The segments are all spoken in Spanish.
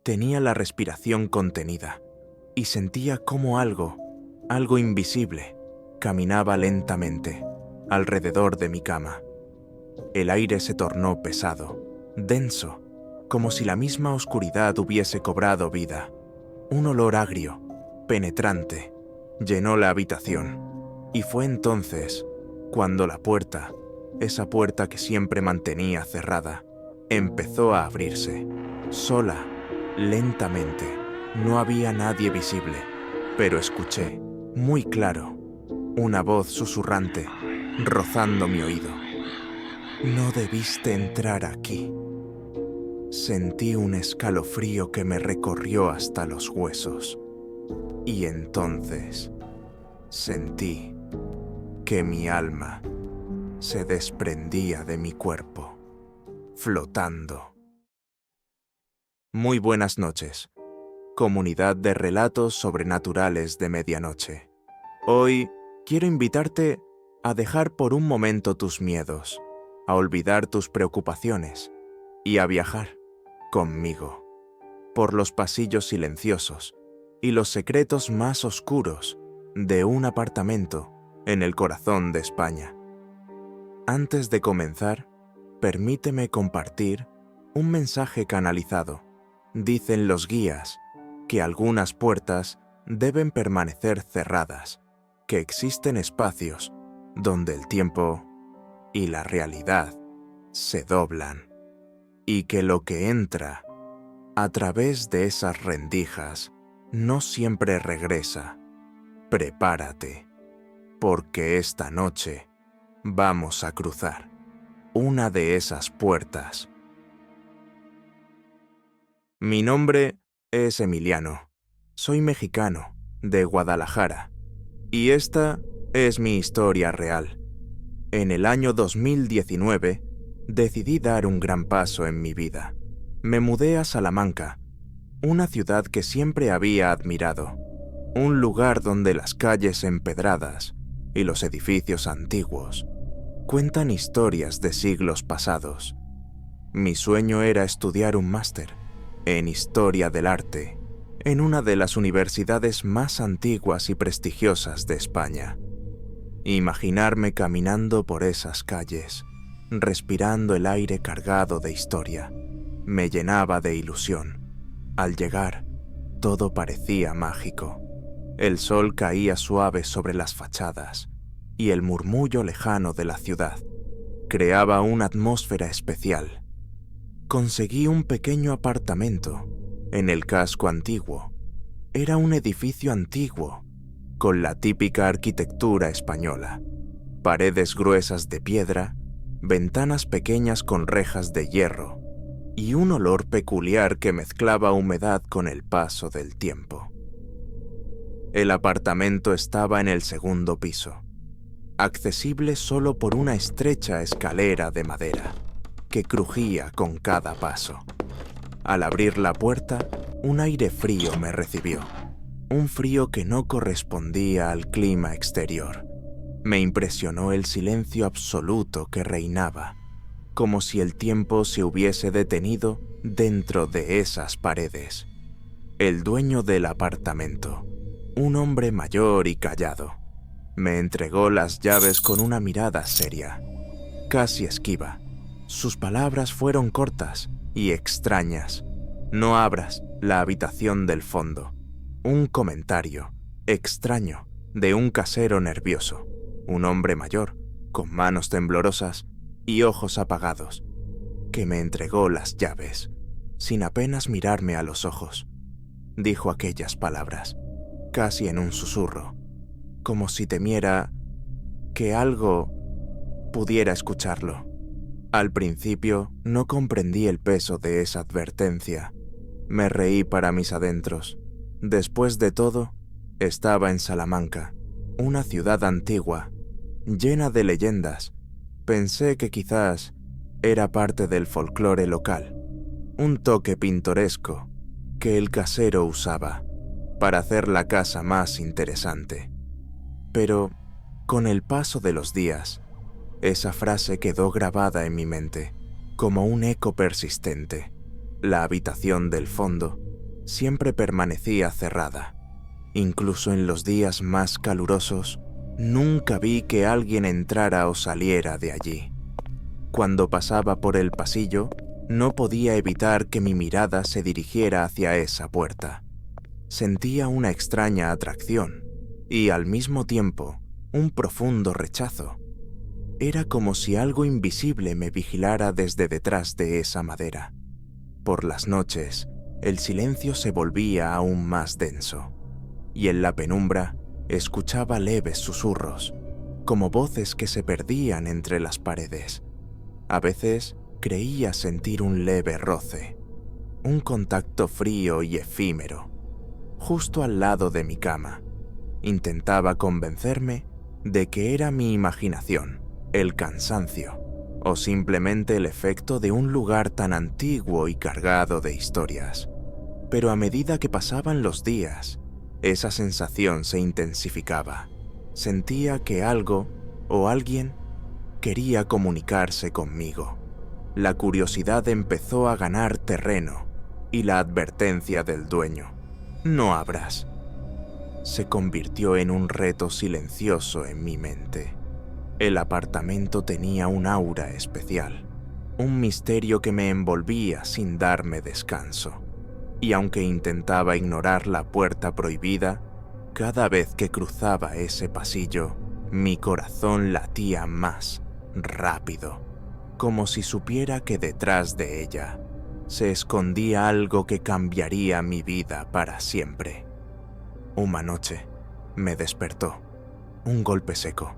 Tenía la respiración contenida y sentía cómo algo invisible, caminaba lentamente alrededor de mi cama. El aire se tornó pesado, denso, como si la misma oscuridad hubiese cobrado vida. Un olor agrio, penetrante, llenó la habitación, y fue entonces cuando la puerta, esa puerta que siempre mantenía cerrada, empezó a abrirse, sola, lentamente. No había nadie visible, pero escuché, muy claro, una voz susurrante, rozando mi oído. «No debiste entrar aquí». Sentí un escalofrío que me recorrió hasta los huesos. Y entonces sentí que mi alma se desprendía de mi cuerpo, flotando. Muy buenas noches, comunidad de relatos sobrenaturales de medianoche. Hoy quiero invitarte a dejar por un momento tus miedos, a olvidar tus preocupaciones y a viajar conmigo por los pasillos silenciosos y los secretos más oscuros de un apartamento en el corazón de España. Antes de comenzar, permíteme compartir un mensaje canalizado. Dicen los guías que algunas puertas deben permanecer cerradas, que existen espacios donde el tiempo y la realidad se doblan, y que lo que entra a través de esas rendijas no siempre regresa. Prepárate, porque esta noche vamos a cruzar una de esas puertas. Mi nombre es Emiliano. Soy mexicano, de Guadalajara, y esta es mi historia real. En el año 2019, decidí dar un gran paso en mi vida. Me mudé a Salamanca, una ciudad que siempre había admirado, un lugar donde las calles empedradas y los edificios antiguos cuentan historias de siglos pasados. Mi sueño era estudiar un máster en Historia del Arte en una de las universidades más antiguas y prestigiosas de España. Imaginarme caminando por esas calles, respirando el aire cargado de historia, me llenaba de ilusión. Al llegar, todo parecía mágico. El sol caía suave sobre las fachadas y el murmullo lejano de la ciudad creaba una atmósfera especial. Conseguí un pequeño apartamento en el casco antiguo. Era un edificio antiguo, con la típica arquitectura española. Paredes gruesas de piedra, ventanas pequeñas con rejas de hierro y un olor peculiar que mezclaba humedad con el paso del tiempo. El apartamento estaba en el segundo piso, accesible solo por una estrecha escalera de madera que crujía con cada paso. Al abrir la puerta, un aire frío me recibió, un frío que no correspondía al clima exterior. Me impresionó el silencio absoluto que reinaba, como si el tiempo se hubiese detenido dentro de esas paredes. El dueño del apartamento, un hombre mayor y callado, me entregó las llaves con una mirada seria, casi esquiva. Sus palabras fueron cortas y extrañas. «No abras la habitación del fondo». Un comentario extraño de un casero nervioso, un hombre mayor, con manos temblorosas y ojos apagados, que me entregó las llaves, sin apenas mirarme a los ojos. Dijo aquellas palabras, casi en un susurro, como si temiera que algo pudiera escucharlo. Al principio no comprendí el peso de esa advertencia. Me reí para mis adentros. Después de todo, estaba en Salamanca, una ciudad antigua, llena de leyendas. Pensé que quizás era parte del folclore local, un toque pintoresco que el casero usaba para hacer la casa más interesante. Pero, con el paso de los días, esa frase quedó grabada en mi mente, como un eco persistente. La habitación del fondo siempre permanecía cerrada. Incluso en los días más calurosos, nunca vi que alguien entrara o saliera de allí. Cuando pasaba por el pasillo, no podía evitar que mi mirada se dirigiera hacia esa puerta. Sentía una extraña atracción y, al mismo tiempo, un profundo rechazo. Era como si algo invisible me vigilara desde detrás de esa madera. Por las noches, el silencio se volvía aún más denso, y en la penumbra escuchaba leves susurros, como voces que se perdían entre las paredes. A veces creía sentir un leve roce, un contacto frío y efímero, justo al lado de mi cama. Intentaba convencerme de que era mi imaginación, el cansancio, o simplemente el efecto de un lugar tan antiguo y cargado de historias. Pero a medida que pasaban los días, esa sensación se intensificaba. Sentía que algo o alguien quería comunicarse conmigo. La curiosidad empezó a ganar terreno y la advertencia del dueño, «No abras», se convirtió en un reto silencioso en mi mente. El apartamento tenía un aura especial, un misterio que me envolvía sin darme descanso. Y aunque intentaba ignorar la puerta prohibida, cada vez que cruzaba ese pasillo, mi corazón latía más rápido, como si supiera que detrás de ella se escondía algo que cambiaría mi vida para siempre. Una noche me despertó un golpe seco,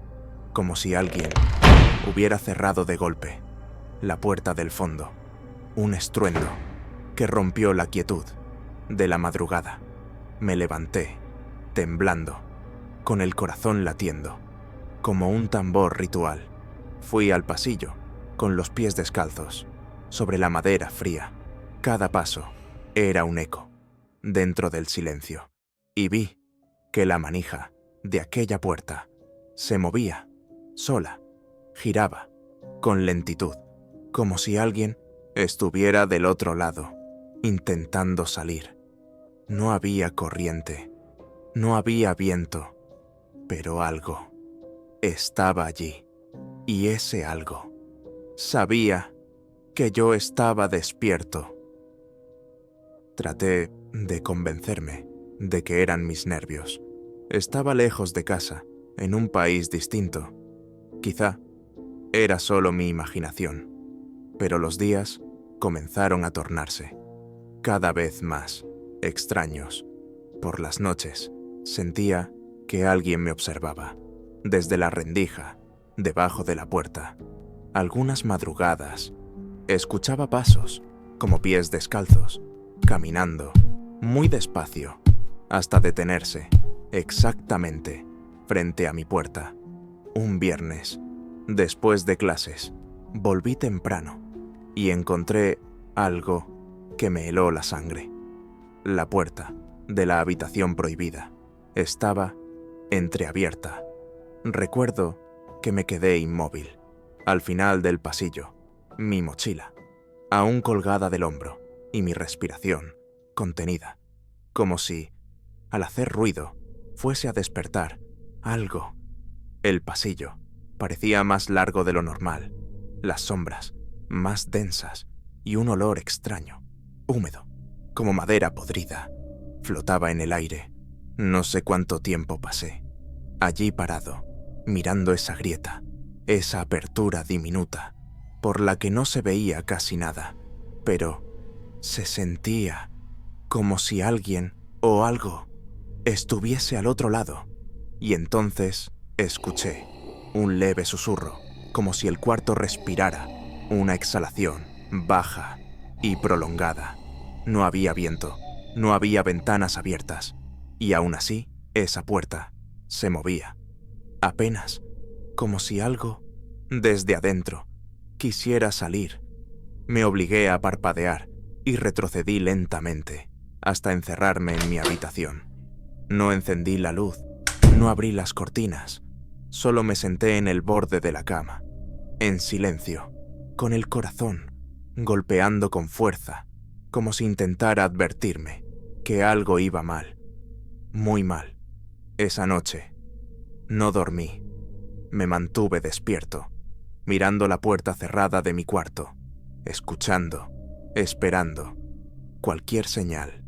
como si alguien hubiera cerrado de golpe la puerta del fondo. Un estruendo que rompió la quietud de la madrugada. Me levanté, temblando, con el corazón latiendo, como un tambor ritual. Fui al pasillo, con los pies descalzos, sobre la madera fría. Cada paso era un eco, dentro del silencio. Y vi que la manija de aquella puerta se movía, sola, giraba, con lentitud, como si alguien estuviera del otro lado, intentando salir. No había corriente, no había viento, pero algo estaba allí, y ese algo sabía que yo estaba despierto. Traté de convencerme de que eran mis nervios. Estaba lejos de casa, en un país distinto. Quizá era solo mi imaginación, pero los días comenzaron a tornarse cada vez más extraños. Por las noches sentía que alguien me observaba, desde la rendija, debajo de la puerta. Algunas madrugadas escuchaba pasos, como pies descalzos, caminando muy despacio, hasta detenerse exactamente frente a mi puerta. Un viernes, después de clases, volví temprano y encontré algo que me heló la sangre. La puerta de la habitación prohibida estaba entreabierta. Recuerdo que me quedé inmóvil, al final del pasillo, mi mochila aún colgada del hombro y mi respiración contenida, como si, al hacer ruido, fuese a despertar algo. El pasillo parecía más largo de lo normal, las sombras más densas y un olor extraño, húmedo, como madera podrida, flotaba en el aire. No sé cuánto tiempo pasé allí parado, mirando esa grieta, esa apertura diminuta, por la que no se veía casi nada, pero se sentía como si alguien o algo estuviese al otro lado. Y entonces escuché un leve susurro, como si el cuarto respirara, una exhalación baja y prolongada. No había viento, no había ventanas abiertas, y aún así esa puerta se movía, apenas, como si algo, desde adentro, quisiera salir. Me obligué a parpadear y retrocedí lentamente hasta encerrarme en mi habitación. No encendí la luz, no abrí las cortinas, solo me senté en el borde de la cama, en silencio, con el corazón golpeando con fuerza, como si intentara advertirme que algo iba mal, muy mal. Esa noche no dormí. Me mantuve despierto, mirando la puerta cerrada de mi cuarto, escuchando, esperando cualquier señal.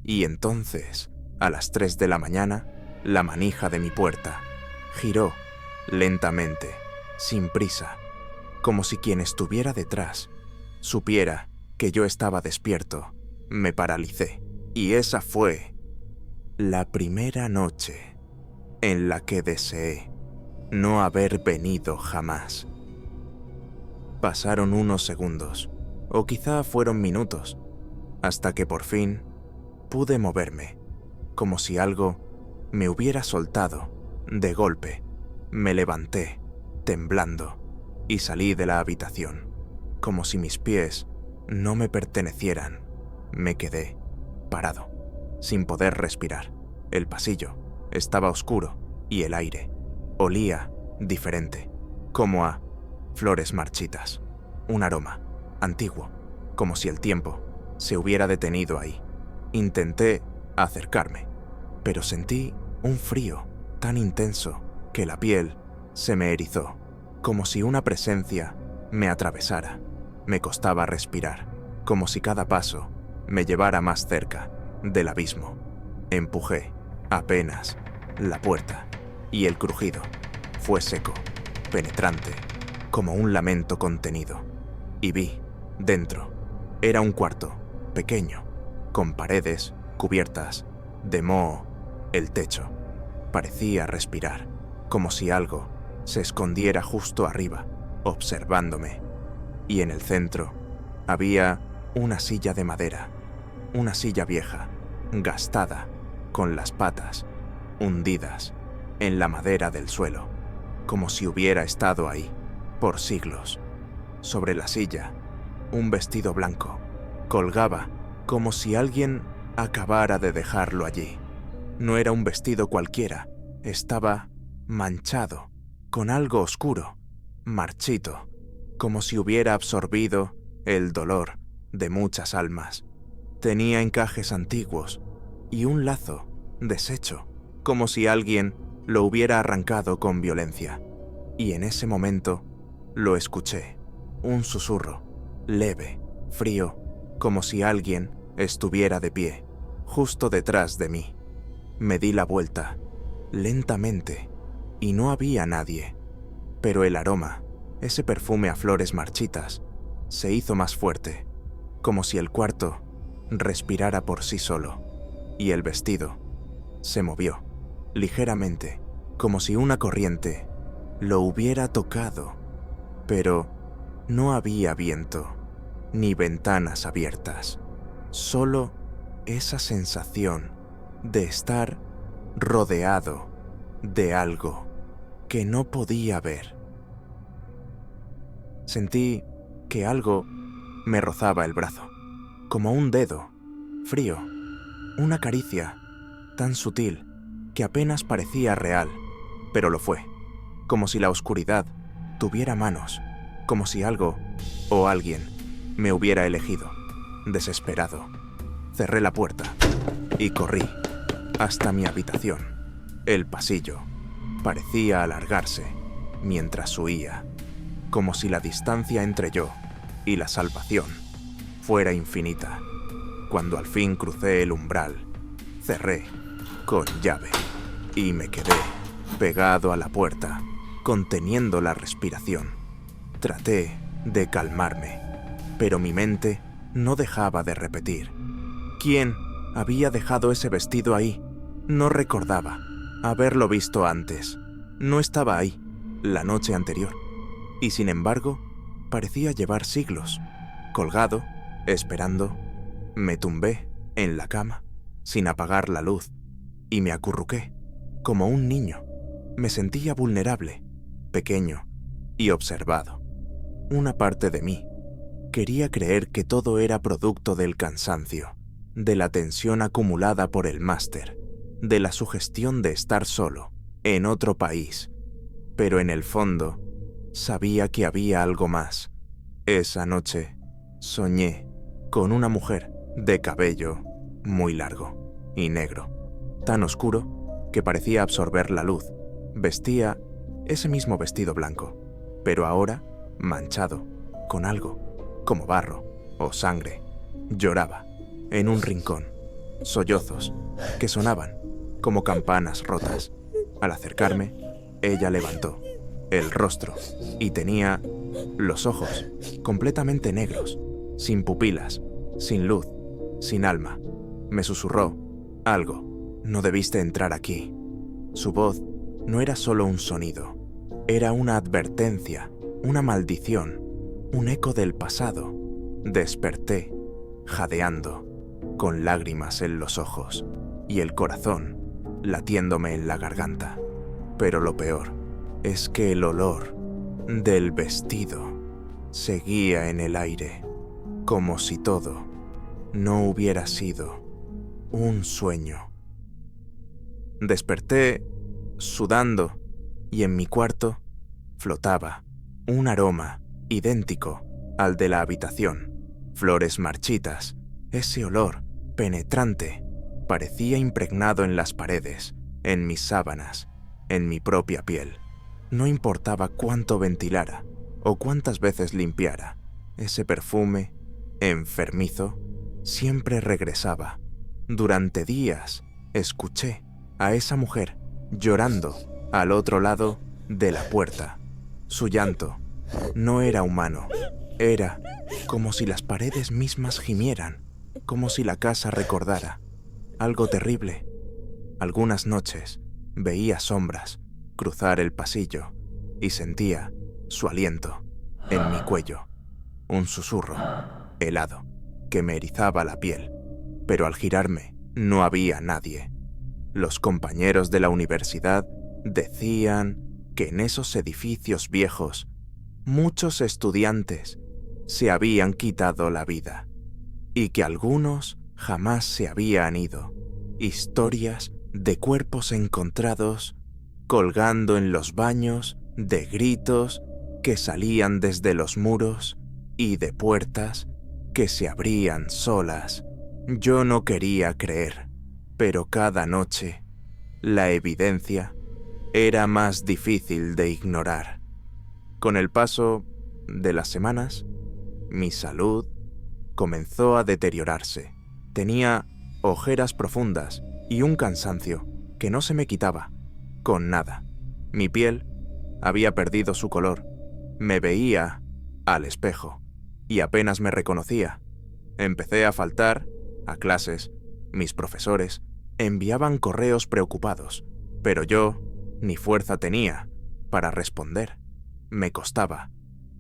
Y entonces, a las 3 de la mañana, la manija de mi puerta giró lentamente, sin prisa, como si quien estuviera detrás supiera que yo estaba despierto. Me paralicé, y esa fue la primera noche en la que deseé no haber venido jamás. Pasaron unos segundos, o quizá fueron minutos, hasta que por fin pude moverme, como si algo me hubiera soltado. De golpe, me levanté, temblando, y salí de la habitación, como si mis pies no me pertenecieran. Me quedé parado, sin poder respirar. El pasillo estaba oscuro y el aire olía diferente, como a flores marchitas, un aroma antiguo, como si el tiempo se hubiera detenido ahí. Intenté acercarme, pero sentí un frío tan intenso que la piel se me erizó, como si una presencia me atravesara. Me costaba respirar, como si cada paso me llevara más cerca del abismo. Empujé apenas la puerta y el crujido fue seco, penetrante, como un lamento contenido. Y vi, dentro, era un cuarto pequeño, con paredes cubiertas de moho. El techo parecía respirar, como si algo se escondiera justo arriba, observándome. Y en el centro había una silla de madera, una silla vieja, gastada, con las patas hundidas en la madera del suelo, como si hubiera estado ahí por siglos. Sobre la silla, un vestido blanco colgaba, como si alguien acabara de dejarlo allí. No era un vestido cualquiera, estaba manchado, con algo oscuro, marchito, como si hubiera absorbido el dolor de muchas almas. Tenía encajes antiguos y un lazo deshecho, como si alguien lo hubiera arrancado con violencia. Y en ese momento lo escuché, un susurro, leve, frío, como si alguien estuviera de pie, justo detrás de mí. Me di la vuelta, lentamente, y no había nadie. Pero el aroma, ese perfume a flores marchitas, se hizo más fuerte, como si el cuarto respirara por sí solo, y el vestido se movió, ligeramente, como si una corriente lo hubiera tocado. Pero no había viento, ni ventanas abiertas, solo esa sensación de estar rodeado de algo que no podía ver. Sentí que algo me rozaba el brazo, como un dedo, frío, una caricia tan sutil que apenas parecía real, pero lo fue, como si la oscuridad tuviera manos, como si algo o alguien me hubiera elegido. Desesperado, cerré la puerta y corrí hasta mi habitación. El pasillo parecía alargarse mientras huía, como si la distancia entre yo y la salvación fuera infinita. Cuando al fin crucé el umbral, cerré con llave y me quedé pegado a la puerta, conteniendo la respiración. Traté de calmarme, pero mi mente no dejaba de repetir. ¿Quién había dejado ese vestido ahí? No recordaba haberlo visto antes. No estaba ahí la noche anterior, y sin embargo, parecía llevar siglos, colgado, esperando. Me tumbé en la cama, sin apagar la luz, y me acurruqué, como un niño. Me sentía vulnerable, pequeño y observado. Una parte de mí quería creer que todo era producto del cansancio, de la tensión acumulada por el máster, de la sugestión de estar solo, en otro país. Pero en el fondo, sabía que había algo más. Esa noche, soñé con una mujer de cabello muy largo y negro, tan oscuro que parecía absorber la luz. Vestía ese mismo vestido blanco, pero ahora manchado con algo, como barro o sangre. Lloraba en un rincón, sollozos que sonaban como campanas rotas. Al acercarme, ella levantó el rostro y tenía los ojos completamente negros, sin pupilas, sin luz, sin alma. Me susurró algo: no debiste entrar aquí. Su voz no era solo un sonido, era una advertencia, una maldición, un eco del pasado. Desperté, jadeando, con lágrimas en los ojos y el corazón latiéndome en la garganta. Pero lo peor es que el olor del vestido seguía en el aire, como si todo no hubiera sido un sueño. Desperté sudando y en mi cuarto flotaba un aroma idéntico al de la habitación. Flores marchitas, ese olor penetrante parecía impregnado en las paredes, en mis sábanas, en mi propia piel. No importaba cuánto ventilara o cuántas veces limpiara, ese perfume enfermizo siempre regresaba. Durante días escuché a esa mujer llorando al otro lado de la puerta. Su llanto no era humano, era como si las paredes mismas gimieran, como si la casa recordara algo terrible. Algunas noches veía sombras cruzar el pasillo y sentía su aliento en mi cuello, un susurro helado que me erizaba la piel, pero al girarme no había nadie. Los compañeros de la universidad decían que en esos edificios viejos muchos estudiantes se habían quitado la vida y que algunos jamás se habían ido. Historias de cuerpos encontrados colgando en los baños, de gritos que salían desde los muros y de puertas que se abrían solas. Yo no quería creer, pero cada noche la evidencia era más difícil de ignorar. Con el paso de las semanas, mi salud comenzó a deteriorarse. Tenía ojeras profundas y un cansancio que no se me quitaba con nada. Mi piel había perdido su color. Me veía al espejo y apenas me reconocía. Empecé a faltar a clases. Mis profesores enviaban correos preocupados, pero yo ni fuerza tenía para responder. Me costaba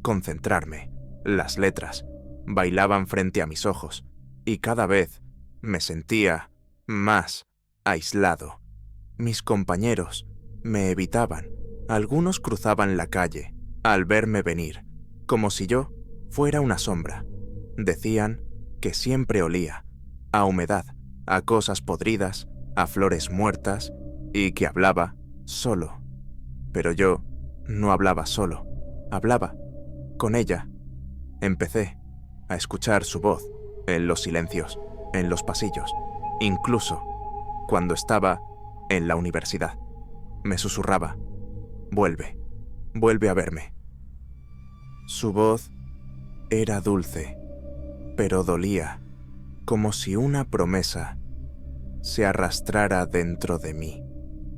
concentrarme. Las letras bailaban frente a mis ojos y cada vez me sentía más aislado. Mis compañeros me evitaban. Algunos cruzaban la calle al verme venir, como si yo fuera una sombra. Decían que siempre olía a humedad, a cosas podridas, a flores muertas y que hablaba solo. Pero yo no hablaba solo, hablaba con ella. Empecé a escuchar su voz en los silencios, en los pasillos, incluso cuando estaba en la universidad. Me susurraba: vuelve, vuelve a verme. Su voz era dulce, pero dolía, como si una promesa se arrastrara dentro de mí,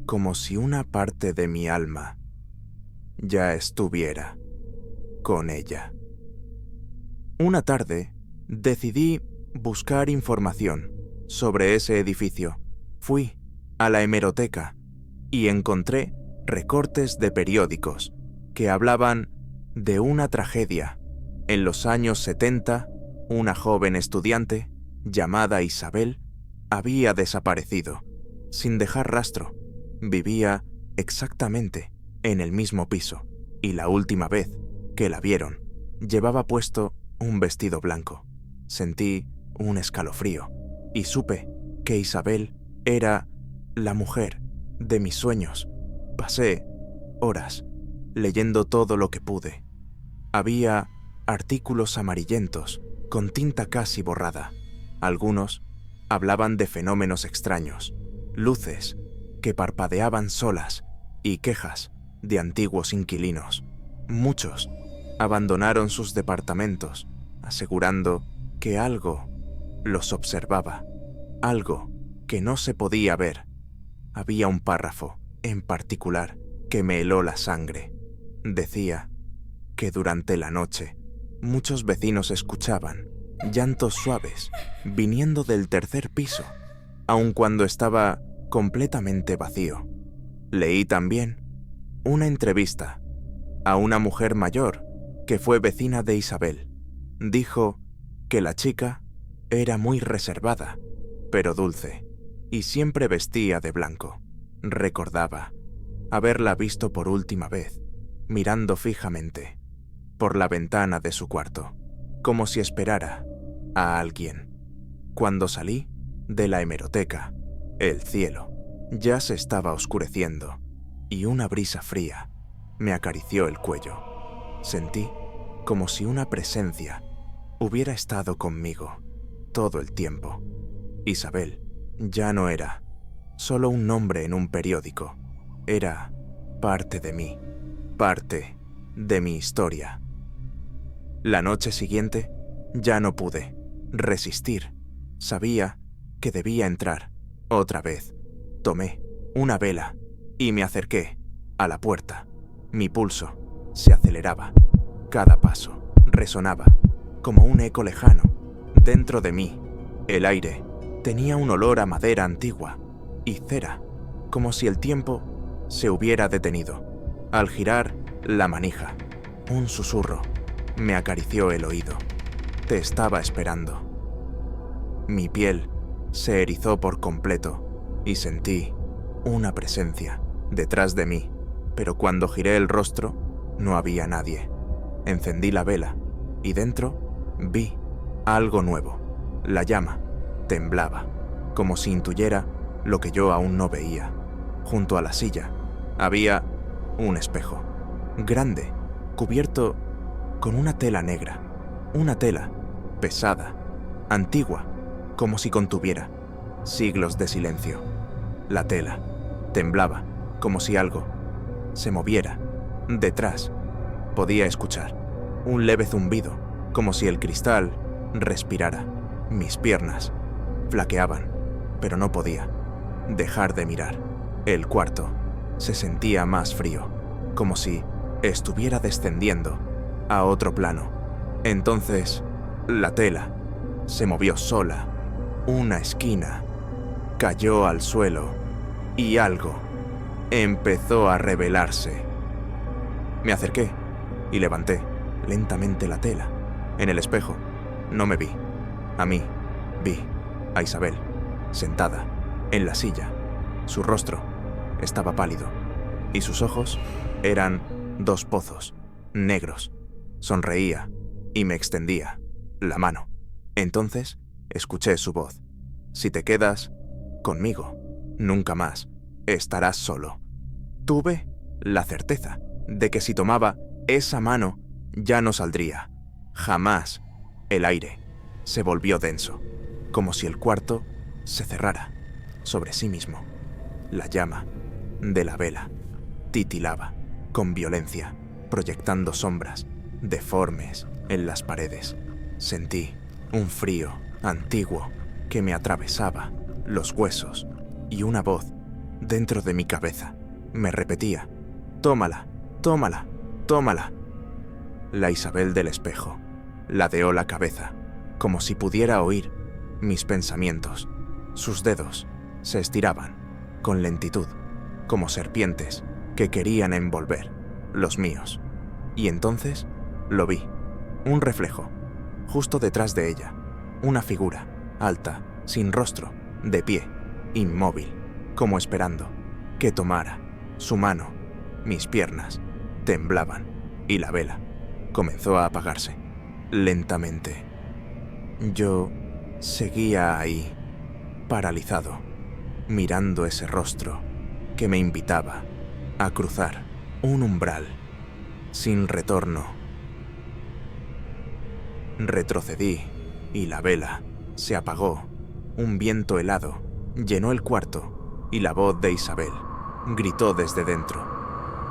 como si una parte de mi alma ya estuviera con ella. Una tarde decidí buscar información sobre ese edificio. Fui a la hemeroteca y encontré recortes de periódicos que hablaban de una tragedia. En los años 70, una joven estudiante llamada Isabel había desaparecido, sin dejar rastro. Vivía exactamente en el mismo piso, y la última vez que la vieron, llevaba puesto un vestido blanco. Sentí un escalofrío y supe que Isabel era la mujer de mis sueños. Pasé horas leyendo todo lo que pude. Había artículos amarillentos con tinta casi borrada. Algunos Hablaban de fenómenos extraños, luces que parpadeaban solas y quejas de antiguos inquilinos. Muchos abandonaron sus departamentos, asegurando que algo los observaba, algo que no se podía ver. Había un párrafo, en particular, que me heló la sangre. Decía que durante la noche muchos vecinos escuchaban llantos suaves viniendo del tercer piso, aun cuando estaba completamente vacío. Leí también una entrevista a una mujer mayor que fue vecina de Isabel. Dijo que la chica era muy reservada, pero dulce, y siempre vestía de blanco. Recordaba haberla visto por última vez, mirando fijamente por la ventana de su cuarto, como si esperara a alguien. Cuando salí de la hemeroteca, el cielo ya se estaba oscureciendo y una brisa fría me acarició el cuello. Sentí como si una presencia hubiera estado conmigo todo el tiempo. Isabel ya no era solo un nombre en un periódico, era parte de mí, parte de mi historia. La noche siguiente ya no pude resistir. Sabía que debía entrar otra vez. Tomé una vela y me acerqué a la puerta. Mi pulso se aceleraba. Cada paso resonaba como un eco lejano dentro de mí. El aire tenía un olor a madera antigua y cera, como si el tiempo se hubiera detenido. Al girar la manija, un susurro me acarició el oído. Te estaba esperando. Mi piel se erizó por completo y sentí una presencia detrás de mí, pero cuando giré el rostro no había nadie. Encendí la vela y dentro vi algo nuevo. La llama temblaba, como si intuyera lo que yo aún no veía. Junto a la silla había un espejo, grande, cubierto con una tela negra, una tela pesada, antigua, como si contuviera siglos de silencio. La tela temblaba, como si algo se moviera. Detrás podía escuchar un leve zumbido, como si el cristal respirara. Mis piernas flaqueaban, pero no podía dejar de mirar. El cuarto se sentía más frío, como si estuviera descendiendo a otro plano. Entonces, la tela se movió sola. Una esquina cayó al suelo y algo empezó a revelarse. Me acerqué y levanté lentamente la tela. En el espejo no me vi a mí, vi a Isabel, sentada en la silla. Su rostro estaba pálido y sus ojos eran dos pozos negros. Sonreía y me extendía la mano. Entonces escuché su voz. Si te quedas conmigo, nunca más estarás solo. Tuve la certeza de que si tomaba esa mano ya no saldría. Jamás. El aire se volvió denso, como si el cuarto se cerrara sobre sí mismo. La llama de la vela titilaba con violencia, proyectando sombras deformes en las paredes. Sentí un frío antiguo que me atravesaba los huesos y una voz dentro de mi cabeza me repetía: «Tómala, tómala, tómala». La Isabel del espejo ladeó la cabeza, como si pudiera oír mis pensamientos. Sus dedos se estiraban con lentitud, como serpientes que querían envolver los míos. Y entonces lo vi, un reflejo, justo detrás de ella, una figura, alta, sin rostro, de pie, inmóvil, como esperando que tomara su mano. Mis piernas temblaban y la vela comenzó a apagarse lentamente. Yo seguía ahí, paralizado, mirando ese rostro que me invitaba a cruzar un umbral sin retorno. Retrocedí y la vela se apagó Un viento helado llenó el cuarto y la voz de Isabel gritó desde dentro: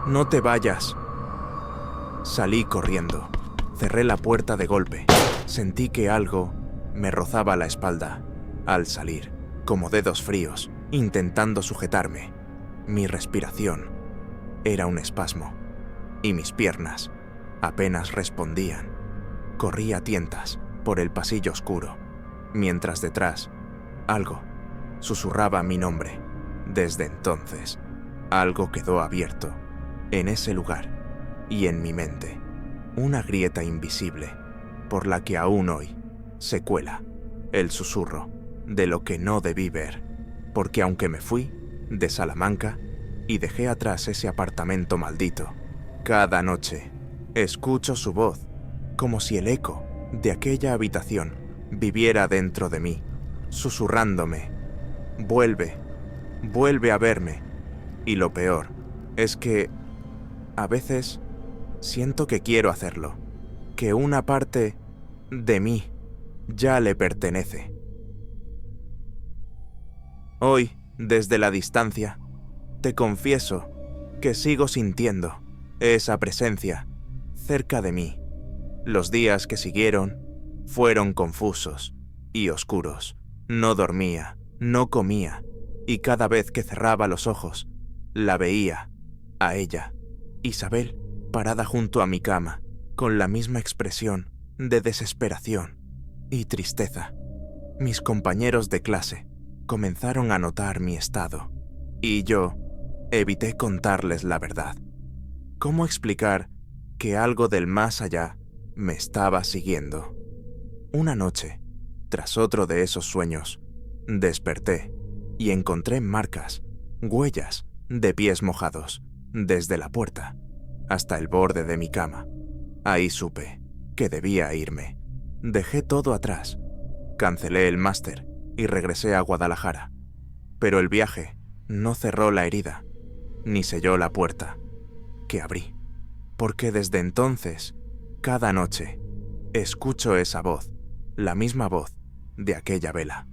«¡No te vayas!». Salí corriendo, cerré la puerta de golpe. Sentí que algo me rozaba la espalda al salir, como dedos fríos, intentando sujetarme. Mi respiración era un espasmo y mis piernas apenas respondían. Corrí a tientas por el pasillo oscuro, mientras detrás algo susurraba mi nombre. Desde entonces, algo quedó abierto en ese lugar y en mi mente, una grieta invisible por la que aún hoy se cuela el susurro de lo que no debí ver, porque aunque me fui de Salamanca y dejé atrás ese apartamento maldito, cada noche escucho su voz, como si el eco de aquella habitación viviera dentro de mí, susurrándome: «Vuelve, vuelve a verme». Y lo peor es que a veces siento que quiero hacerlo, que una parte de mí ya le pertenece. Hoy, desde la distancia, te confieso que sigo sintiendo esa presencia cerca de mí. Los días que siguieron fueron confusos y oscuros. No dormía, no comía, y cada vez que cerraba los ojos, la veía, a ella, Isabel, parada junto a mi cama, con la misma expresión de desesperación y tristeza. Mis compañeros de clase comenzaron a notar mi estado, y yo evité contarles la verdad. ¿Cómo explicar que algo del más allá me estaba siguiendo? Una noche, tras otro de esos sueños, desperté y encontré marcas, huellas de pies mojados, desde la puerta hasta el borde de mi cama. Ahí supe que debía irme. Dejé todo atrás, cancelé el máster y regresé a Guadalajara. Pero el viaje no cerró la herida, ni selló la puerta que abrí, porque desde entonces, cada noche, escucho esa voz, la misma voz de aquella vela,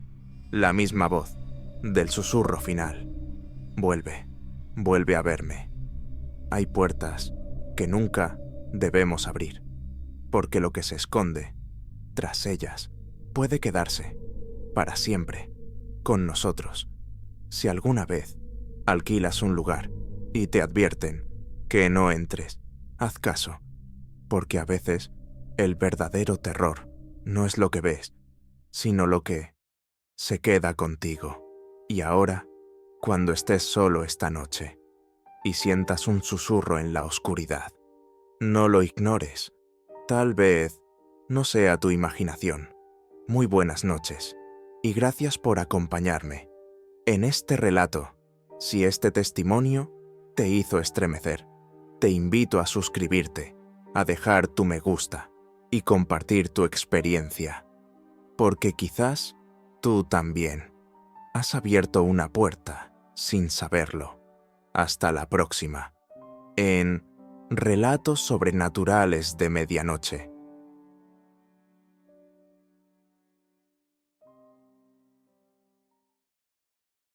la misma voz del susurro final: «Vuelve, vuelve a verme». Hay puertas que nunca debemos abrir, porque lo que se esconde tras ellas puede quedarse para siempre con nosotros. Si alguna vez alquilas un lugar y te advierten que no entres, haz caso, porque a veces el verdadero terror no es lo que ves, sino lo que se queda contigo. Y ahora, cuando estés solo esta noche y sientas un susurro en la oscuridad, no lo ignores. Tal vez no sea tu imaginación. Muy buenas noches y gracias por acompañarme en este relato. Si este testimonio te hizo estremecer, te invito a suscribirte, a dejar tu me gusta y compartir tu experiencia, porque quizás tú también has abierto una puerta sin saberlo. Hasta la próxima, en Relatos Sobrenaturales de Medianoche.